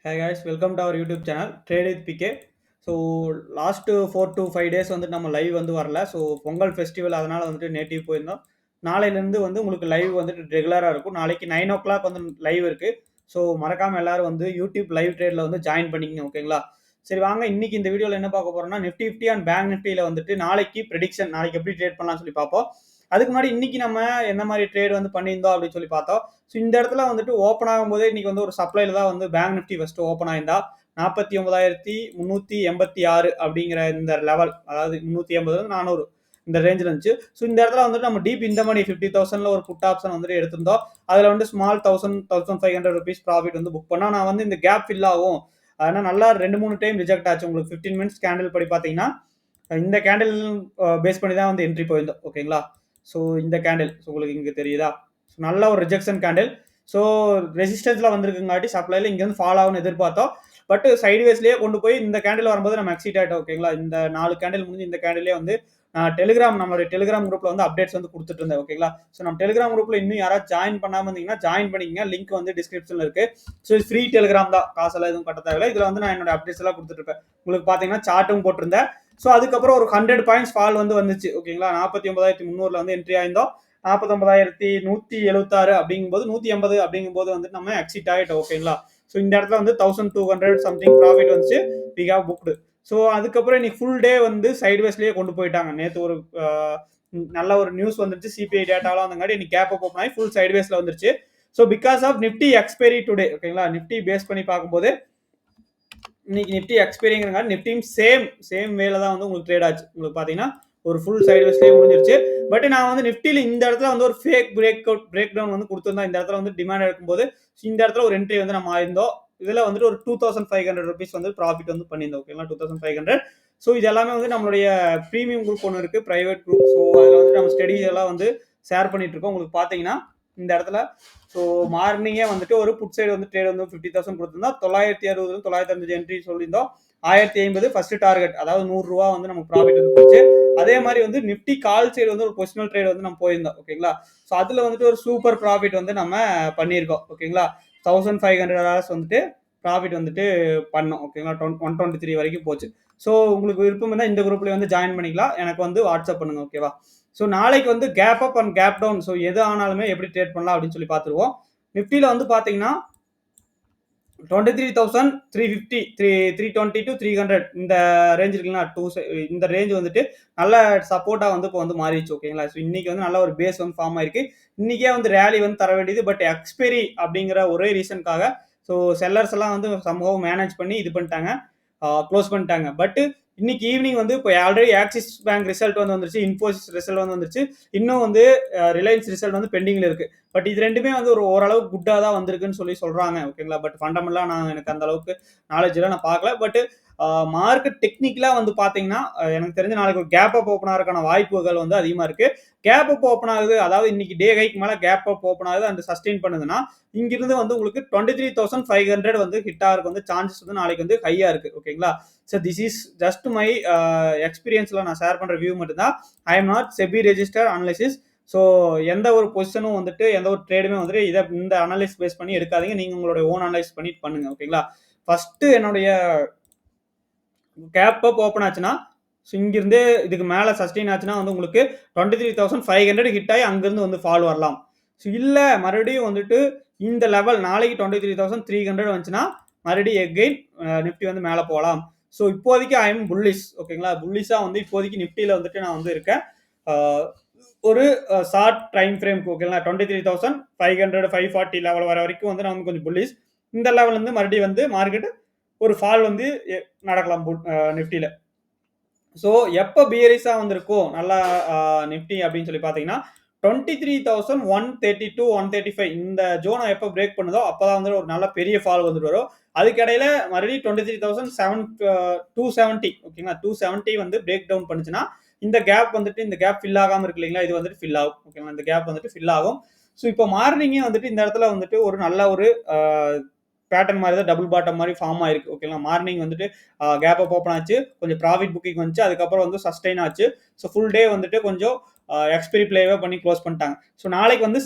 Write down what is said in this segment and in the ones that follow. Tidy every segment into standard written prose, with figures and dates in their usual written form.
Hey guys, welcome to our YouTube channel Trade with PK. So last 4 to 5 days வந்துட்டு நம்ம live வந்து வரல. So Pongal festival அதனால் வந்துட்டு நேட்டிவ் போயிருந்தோம். நாளையிலேருந்து வந்து உங்களுக்கு லைவ் வந்துட்டு ரெகுலராக இருக்கும். நாளைக்கு 9 o'clock வந்து லைவ் இருக்குது. ஸோ மறக்காமல் எல்லாரும் வந்து யூடியூப் லைவ் ட்ரேடில் வந்து ஜாயின் பண்ணிக்கங்க, ஓகேங்களா? சரி வாங்க, இன்னைக்கு இந்த வீடியோவில் என்ன பார்க்க போகிறோம்னா, நிஃப்டி 50 அண்ட் பேங்க் நிஃப்டியில் வந்துட்டு நாளைக்கு ப்ரெடிக்ஷன், நாளைக்கு எப்படி ட்ரேட் பண்ணலாம்னு சொல்லி பார்ப்போம். அதுக்கு முன்னாடி இன்னைக்கு நம்ம என்ன மாதிரி ட்ரேட் வந்து பண்ணியிருந்தோம் அப்படின்னு சொல்லி பார்த்தோம். ஸோ இந்த இடத்துல வந்துட்டு ஓப்பன் ஆகும்போதே இன்னைக்கு வந்து ஒரு சப்ளைல தான் வந்து பேங்க் நிஃப்டி ஃபர்ஸ்ட் ஓப்பன் ஆயிருந்தா 49,386 அப்படிங்கிற இந்த லெவல், அதாவது 380 400 இந்த ரேஞ்சில் இருந்துச்சு. ஸோ இந்த இடத்துல வந்துட்டு நம்ம டீப் இந்த மணி 50,000ல ஒரு புட் ஆப்ஷன் வந்துட்டு எடுத்திருந்தோம். அதில் வந்து ஸ்மால் 1,500 ருபீஸ் ப்ராஃபிட் வந்து புக் பண்ணா நான் வந்து இந்த கேப் ஃபில் ஆகும். அதனால் நல்லா 2-3 டைம் ரிஜெக்ட் ஆச்சு. உங்களுக்கு 15 மினிட்ஸ் கேண்டில் படி பார்த்தீங்கன்னா இந்த கேண்டில் பேஸ் பண்ணி தான் வந்து என்ட்ரி போயிருந்தோம், ஓகேங்களா? ஸோ இந்த கேண்டில் உங்களுக்கு இங்கே தெரியுதா? ஸோ நல்ல ஒரு ரிஜெக்ஷன் கேண்டில். ஸோ ரெசிஸ்டன்ஸில் வந்திருக்குங்காட்டி சப்ளைல இங்கேருந்து ஃபால் ஆகும்னு எதிர்பார்த்தோம். பட் சைட்வேஸ்லேயே கொண்டு போய் இந்த கேண்டில் வரும்போது நம்ம எக்ஸிட் ஆகிட்டோம், ஓகேங்களா? இந்த 4 கேண்டில் முடிஞ்சு இந்த கேண்டிலே வந்து நம்மளுடைய டெலிகிராம் குரூப்ல வந்து அப்டேட்ஸ் வந்து கொடுத்துட்டு இருந்தேன், ஓகேங்களா? ஸோ நம்ம டெலிகிராம் குரூப்ல இன்னும் யாராவது ஜாயின் பண்ணாம இருந்தீங்கன்னா ஜாயின் பண்ணிக்கங்க. லிங்க் வந்து டிஸ்கிரிப்ஷன்ல இருக்கு. ஸோ இது ஃப்ரீ டெலிகிராம் தான், காசெல்லாம் எதுவும் கட்ட தேவையில்லை. இதுல வந்து நான் என்னோட அப்டேட்ஸ் எல்லாம் கொடுத்துட்டு இருப்பேன். உங்களுக்கு பாத்தீங்கன்னா சார்ட்டும் போட்டிருந்தேன். ஸோ அதுக்கப்புறம் ஒரு 100 பாயிண்ட்ஸ் ஃபால் வந்து வந்துச்சு, ஓகேங்களா? 49,300ல வந்து என்ட்ரி ஆயிருந்தோம். 49,176 அப்படிங்கும்போது 180 அப்படிங்கும்போது வந்து நம்ம எக்ஸிட் ஆகிட்டோம், ஓகேங்களா? ஸோ இந்த இடத்துல வந்து 1,200 சம்திங் ப்ராஃபிட் வந்துச்சு. We have booked. ஸோ அதுக்கப்புறம் இன்னைக்கு ஃபுல் டே வந்து சைட்வேஸ்லேயே கொண்டு போயிட்டாங்க. நேற்று ஒரு நல்ல ஒரு நியூஸ் வந்துருச்சு, சிபிஐ டேட்டாலாம் வந்தங்காட்டி இன்னைக்கு கேப் அப் ஓப்பன் ஆகி ஃபுல் சைட்வேஸ்ல வந்துருச்சு. So because of Nifty expiry today, ஓகேங்களா? நிஃப்டி பேஸ் பண்ணி பார்க்கும்போது இன்னைக்கு நிஃப்டி எக்ஸ்பைரிங்கிறனால நிஃப்டியும் சேம் வேல தான் வந்து உங்களுக்கு ட்ரேட் ஆச்சு. உங்களுக்கு பார்த்தீங்கன்னா ஒரு ஃபுல் சைட்வேஸ்லேயே முடிஞ்சிருச்சு. பட் நான் வந்து நிஃப்டியில் இந்த இடத்துல வந்து ஒரு ஃபேக் பிரேக் டவுன் வந்து கொடுத்துருந்தா இந்த இடத்துல வந்து டிமாண்ட் எடுக்கும்போது இந்த இடத்துல ஒரு என்ட்ரி வந்து நம்ம ஆயிருந்தோம். இதில் வந்துட்டு ஒரு 2,500 ருபீஸ் வந்து ப்ராஃபிட் வந்து பண்ணியிருந்தோம், ஓகேங்களா? 2,500. ஸோ இது எல்லாமே வந்து நம்மளுடைய ப்ரீமியம் குரூப் ஒன்று இருக்குது, ப்ரைவேட் குரூப். ஸோ அதில் வந்து நம்ம ஸ்டடிஸ் எல்லாம் வந்து ஷேர் பண்ணிட்டு இருக்கோம். உங்களுக்கு பார்த்தீங்கன்னா இந்த இடத்துல ஸோ மார்னிங்கே வந்துட்டு ஒரு புட் சைடு வந்து ட்ரேட் வந்து 50,000 கொடுத்துருந்தோம். 960 905 என்ட்ரி சொல்லியிருந்தோம். 1050 ஃபர்ஸ்ட் டார்கெட், அதாவது ₹100 வந்து நம்ம ப்ராஃபிட் வந்து போச்சு. அதே மாதிரி வந்து நிஃப்டி கால் சைடு வந்து ஒரு பொசிஷனல் ட்ரேட் வந்து நம்ம போயிருந்தோம், ஓகேங்களா? ஸோ அதில் வந்துட்டு ஒரு சூப்பர் ப்ராஃபிட் வந்து நம்ம பண்ணியிருக்கோம், ஓகேங்களா? $1,500 வந்துட்டு ப்ராஃபிட் வந்துட்டு பண்ணோம், ஓகேங்களா? 123 வரைக்கும் போச்சு. ஸோ உங்களுக்கு விருப்பம் இருந்தால் இந்த குரூப்ல வந்து ஜாயின் பண்ணிக்கலாம். எனக்கு வந்து வாட்ஸ்அப் பண்ணுங்க, ஓகேவா? ஸோ நாளைக்கு வந்து gap up and gap down, so எது ஆனாலுமே எப்படி ட்ரேட் பண்ணலாம் அப்படின்னு சொல்லி பார்த்துருவோம். நிஃப்டியில் வந்து பார்த்தீங்கன்னா 23,350 320 to 300 இந்த ரேஞ்ச் இருக்குங்களா? இந்த ரேஞ்ச் வந்துட்டு நல்ல சப்போர்ட்டா வந்து இப்போ வந்து மாறிடுச்சு, ஓகேங்களா? ஸோ இன்னைக்கு வந்து நல்ல ஒரு பேஸ் வந்து ஃபார்ம் ஆயிருக்கு. இன்னைக்கே வந்து ரேலி வந்து தர வேண்டியது, பட் எக்ஸ்பைரி அப்படிங்கிற ஒரே ரீசனுக்காக ஸோ செல்லர்ஸ் எல்லாம் வந்து சம்பவம் மேனேஜ் பண்ணி இது பண்ணிட்டாங்க, க்ளோஸ் பண்ணிட்டாங்க. பட் இன்னைக்கு ஈவினிங் வந்து இப்போ ஆல்ரெடி ஆக்சிஸ் பேங்க் ரிசல்ட் வந்து வந்துருச்சு, இன்ஃபோசிஸ் ரிசல்ட் வந்து வந்துருச்சு. இன்னும் வந்து ரிலையன்ஸ் ரிசல்ட் வந்து பெண்டிங்ல இருக்கு. பட் இது ரெண்டுமே வந்து ஒரு ஓரளவுக்கு குட்டா தான் வந்திருக்குன்னு சொல்லி சொல்றாங்க, ஓகேங்களா? பட் ஃபண்டமெண்டலா எனக்கு அந்த அளவுக்கு நாலேஜ் எல்லாம் நான் பார்க்கல. பட் மார்க்கெட் டெக்னிக்கலா வந்து பாத்தீங்கன்னா எனக்கு தெரிஞ்ச நாளைக்கு ஒரு கேப் அப் ஓப்பன் ஆகிறதுக்கான வாய்ப்புகள் வந்து அதிகமா இருக்கு. கேப் அப் ஓப்பன் ஆகுது, அதாவது இன்னைக்கு டே ஹைக்கு மேல கேப் அப் ஓப்பன் ஆகுது அண்ட் சஸ்டெயின் பண்ணுதுன்னா இங்கிருந்து வந்து உங்களுக்கு 23,500 வந்து ஹிட் ஆகிறதுக்கு வந்து சான்சஸ் வந்து நாளைக்கு வந்து ஹையா இருக்கு, ஓகேங்களா? So this is just my எக்ஸ்பீரியன்ஸ்ல நான் ஷேர் பண்ற வியூ மட்டும் தான். I am not SEBI register analysis. So எந்த ஒரு பொசிஷனும் வந்துட்டு எந்த ஒரு ட்ரேடுமே வந்துட்டு இதை இந்த அனலைஸ் பேஸ் பண்ணி எடுக்காதீங்க. நீங்க உங்களுடைய ஓன் அனலைஸ் பண்ணி பண்ணுங்க, ஓகேங்களா? ஃபர்ஸ்ட் என்னுடைய கேப் அப் ஓப்பன் ஆச்சுன்னா ஸோ இங்கிருந்தே இதுக்கு மேலே சஸ்டெயின் ஆச்சுன்னா வந்து உங்களுக்கு 23,500 ஹிட் ஆகி அங்கிருந்து வந்து ஃபால் வரலாம். ஸோ இல்லை மறுபடியும் வந்துட்டு இந்த லெவல் நாளைக்கு 23,300 வந்துச்சுன்னா மறுபடியும் எகெயின் நிஃப்டி வந்து மேலே போகலாம். ஸோ இப்போதைக்கு ஐ எம் புல்லிஷ், ஓகேங்களா? புல்லிஷாக வந்து இப்போதைக்கு நிஃப்டியில் வந்துட்டு நான் வந்து இருக்கேன். ஒரு ஷார்ட் டைம் ஃப்ரேம்க்கு, ஓகேங்களா? 23,500 540 லெவல் வர வரைக்கும் வந்து நான் வந்து கொஞ்சம் புல்லிஷ். இந்த லெவல் வந்து மறுபடியும் வந்து மார்க்கெட் ஒரு ஃபால் வந்து நடக்கலாம் நிஃப்டியில். ஸோ எப்போ பியரிஸாக வந்திருக்கும் நல்லா நிஃப்டி அப்படின்னு சொல்லி பார்த்தீங்கன்னா 23,132 135 இந்த ஜோனை எப்போ பிரேக் பண்ணுதோ அப்போதான் வந்து ஒரு நல்ல பெரிய ஃபால் வந்துட்டு வரும். அதுக்கிடையில மறுபடியும் 23,270, ஓகேங்களா? 270 வந்து பிரேக் டவுன் பண்ணுச்சுன்னா இந்த கேப் வந்துட்டு இந்த கேப் ஃபில் ஆகாமல் இருக்கு இல்லைங்களா? இது வந்துட்டு ஃபில் ஆகும், ஓகேங்களா? இந்த கேப் வந்துட்டு ஃபில் ஆகும். ஸோ இப்போ மார்னிங்கே வந்துட்டு இந்த இடத்துல வந்துட்டு ஒரு நல்ல ஒரு பேட்டர்ன் மாதிரி தான் டபுள் பாட்டம் மாதிரி ஃபார்ம் ஆயிருக்கு, ஓகேங்களா? மார்னிங் வந்துட்டு கேப் அப் ஓப்பன் ஆச்சு, கொஞ்சம் ப்ராஃபிட் புக்கிங் வந்துச்சு, அதுக்கப்புறம் வந்து சஸ்டெயின் ஆச்சு. ஸோ ஃபுல் டே வந்துட்டு கொஞ்சம் எக்ஸ்பைரி பிளேவே பண்ணி க்ளோஸ் பண்ணிட்டாங்க. ஸோ நாளைக்கு வந்து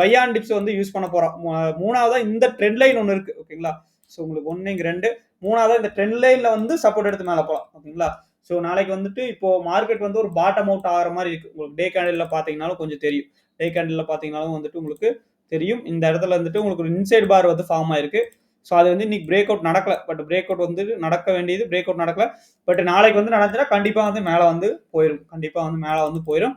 பை ஆன் டிப்ஸ் வந்து யூஸ் பண்ண போறோம். மூணாவதா இந்த ட்ரெண்ட் லைன் ஒன்று இருக்கு, ஓகேங்களா? ஸோ உங்களுக்கு 1 இங்க 2 3வது இந்த ட்ரெண்ட் லைன்ல வந்து சப்போர்ட் எடுத்து மேல போலாம். ஓகேங்களா? ஸோ நாளைக்கு வந்துட்டு இப்போ மார்க்கெட் வந்து ஒரு பாட்டம் அவுட் ஆகுற மாரி இருக்கு. உங்களுக்கு டே கேண்டில்ல பார்த்தீங்கனாலும் கொஞ்சம் தெரியும். டே கேண்டில்ல பார்த்தீங்கனாலும் வந்துட்டு உங்களுக்கு தெரியும். இந்த இடத்துல வந்துட்டு உங்களுக்கு ஒரு இன்சைட் பார் வந்து ஃபார்ம் ஆயிருக்கு. ஸோ அது வந்து இன்னைக்கு பிரேக் அவுட் நடக்கல. பட் பிரேக் அவுட் வந்து நடக்க வேண்டியது பிரேக் அவுட் நடக்கல. பட் நாளைக்கு வந்து நடந்துச்சுன்னா கண்டிப்பா வந்து மேல வந்து போயிரும். கண்டிப்பா வந்து மேல வந்து போயிரும்.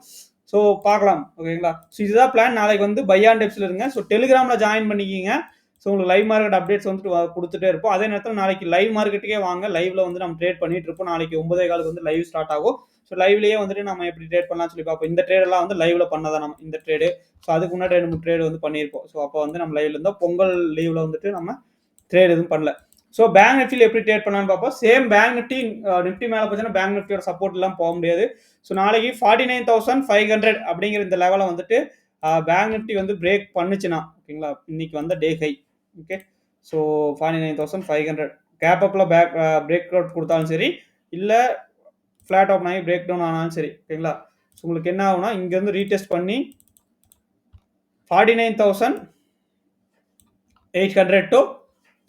ஸோ பார்க்கலாம். ஓகேங்களா? ஸோ இதுதான் பிளான். நாளைக்கு வந்து பை ஆன் டிப்ஸ்ல இருங்க. ஸோ டெலிகிராம்ல ஜாயின் பண்ணிக்கிங்க. ஸோ உங்களுக்கு லைவ் மார்க்கெட் அப்டேட்ஸ் வந்துட்டு குடுத்துட்டே இருப்போம். அதே நேரத்துல நாளைக்கு லைவ் மார்க்கெட்டுக்கே வாங்க. லைவ்ல வந்து நம்ம ட்ரேட் பண்ணிட்டு இருப்போம். நாளைக்கு 9:15க்கு வந்து லைவ் ஸ்டார்ட் ஆகும். ஸோ லைவ்லயே வந்துட்டு நம்ம எப்படி ட்ரேட் பண்ணலாம்னு சொல்லி பார்ப்போம். இந்த ட்ரேட் எல்லாம் வந்து லைவ்ல பண்ணதா நம்ம இந்த ட்ரேடு. ஸோ அதுக்கு முன்னாடி 2, 3 ட்ரேட் வந்து பண்ணியிருப்போம். ஸோ அப்போ வந்து நம்ம லைவ்ல இருந்தோம். பொங்கல் லீவ்ல வந்துட்டு நம்ம ட்ரேட் எதுவும் பண்ணல. ஸோ பேங்க் நிஃப்டியில் எப்படி ட்ரேட் பண்ணலாம்னு பார்ப்போம். சேம் பேங்க் நிஃப்டி நிஃப்டி மேலே போச்சுன்னா பேங்க் நிஃப்டியோட சப்போர்ட் எல்லாம் போக முடியாது. ஸோ நாளைக்கு 49,500 அப்படிங்கிற இந்த லெவலை வந்துட்டு பேங்க் நிஃப்டி வந்து பிரேக் பண்ணுச்சுன்னா ஓகேங்களா, இன்னைக்கு வந்த day high. Okay, so 49,500 gap அப்ல பிரேக் அவுட் கொடுத்தாலும் சரி, இல்லை ஃபிளாட் ஓப்பன் ஆகி பிரேக் டவுன் ஆனாலும் சரி. ஓகேங்களா, ஸோ உங்களுக்கு என்ன ஆகும்னா இங்கேருந்து ரீடெஸ்ட் பண்ணி 49,800 டு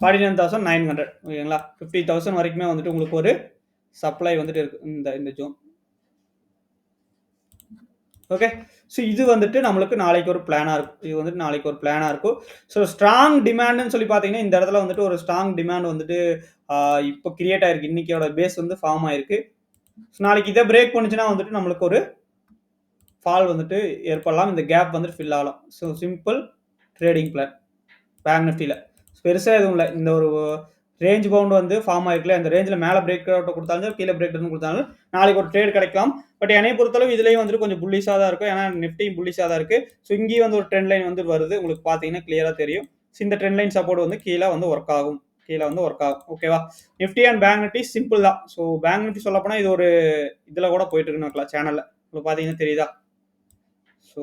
49,900 ஓகேங்களா, 50,000 வரைக்குமே வந்துட்டு உங்களுக்கு ஒரு சப்ளை வந்துட்டு இருக்கு இந்த ஜோன். ஓகே, ஸோ இது வந்துட்டு நம்மளுக்கு நாளைக்கு ஒரு பிளானாக இருக்கும். இது வந்துட்டு நாளைக்கு ஒரு பிளானாக இருக்கும். ஸோ ஸ்ட்ராங் டிமாண்டுன்னு சொல்லி பார்த்தீங்கன்னா இந்த இடத்துல வந்துட்டு ஒரு ஸ்ட்ராங் டிமாண்ட் வந்துட்டு இப்போ கிரியேட் ஆயிருக்கு. இன்னைக்கோட பேஸ் வந்து ஃபார்ம் ஆயிருக்கு. ஸோ நாளைக்கு இதை பிரேக் பண்ணுச்சுன்னா வந்துட்டு நம்மளுக்கு ஒரு ஃபால் வந்துட்டு ஏற்படலாம். இந்த கேப் வந்துட்டு ஃபில் ஆகலாம். So simple trading plan bank நிஃப்டியில் பெருசாக எதுவும் இல்லை. இந்த ஒரு ரேஞ்ச் பவுண்ட் வந்து ஃபார்ம் ஆயிருக்குல்ல, இந்த ரேஞ்சில் மேலே பிரேக் அவுட் கொடுத்தாலும் கீழே பிரேக் டவுன் கொடுத்தாலும் நாளைக்கு ஒரு ட்ரேட் கிடைக்கலாம். பட் என்னை பொறுத்தளவு இதுலேயும் வந்துட்டு கொஞ்சம் புல்லிஷாக தான் இருக்கும். ஏன்னா நிஃப்டியும் புல்லிஷாக தான் இருக்குது. ஸோ இங்கேயும் வந்து ஒரு ட்ரெண்ட் லைன் வந்து வருது. உங்களுக்கு பார்த்தீங்கன்னா கிளியராக தெரியும். ஸோ இந்த ட்ரெண்ட் லைன் சப்போர்ட் வந்து கீழே வந்து ஒர்க் ஆகும். ஓகேவா. Nifty and bank Nifty simple தான். ஸோ பேங்க் நிஃப்டி சொல்ல போனால் இது ஒரு இதில் கூட போயிட்டு இருக்குன்னு வைக்கலாம் சேனலில். உங்களுக்கு பார்த்தீங்கன்னா தெரியுதா. ஸோ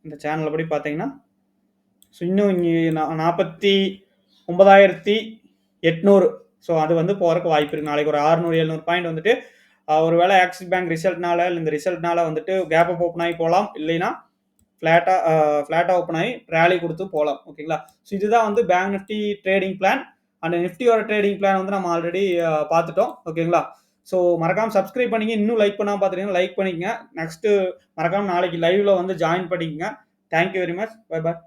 இந்த சேனலில் படி பார்த்தீங்கன்னா ஸோ இன்னும் இங்கே 49,800 ஸோ அது வந்து போகிறக்கு வாய்ப்பு இருக்குது. நாளைக்கு ஒரு 600-700 பாயிண்ட் வந்துட்டு ஒரு வேளை ஆக்சிஸ் பேங்க் ரிசல்ட்னால இல்லை இந்த ரிசல்ட்னால வந்துட்டு கேப் அப் ஓப்பன் ஆகி போகலாம். இல்லைன்னா ஃப்ளாட்டாக ஓப்பன் ஆகி ரேலி கொடுத்து போகலாம். ஓகேங்களா, ஸோ இதுதான் வந்து பேங்க் நிஃப்டி ட்ரேடிங் பிளான். அந்த நிஃப்டியோட ட்ரேடிங் பிளான் வந்து நம்ம ஆல்ரெடி பார்த்துட்டோம். ஓகேங்களா, ஸோ மறக்காமல் சப்ஸ்கிரைப் பண்ணிங்க. இன்னும் லைக் பண்ணாமல் பார்த்துட்டீங்கன்னா லைக் பண்ணிக்கங்க. நெக்ஸ்ட்டு மறக்காமல் நாளைக்கு லைவ்ல வந்து ஜாயின் பண்ணிக்கங்க. Thank you very much. Bye bye.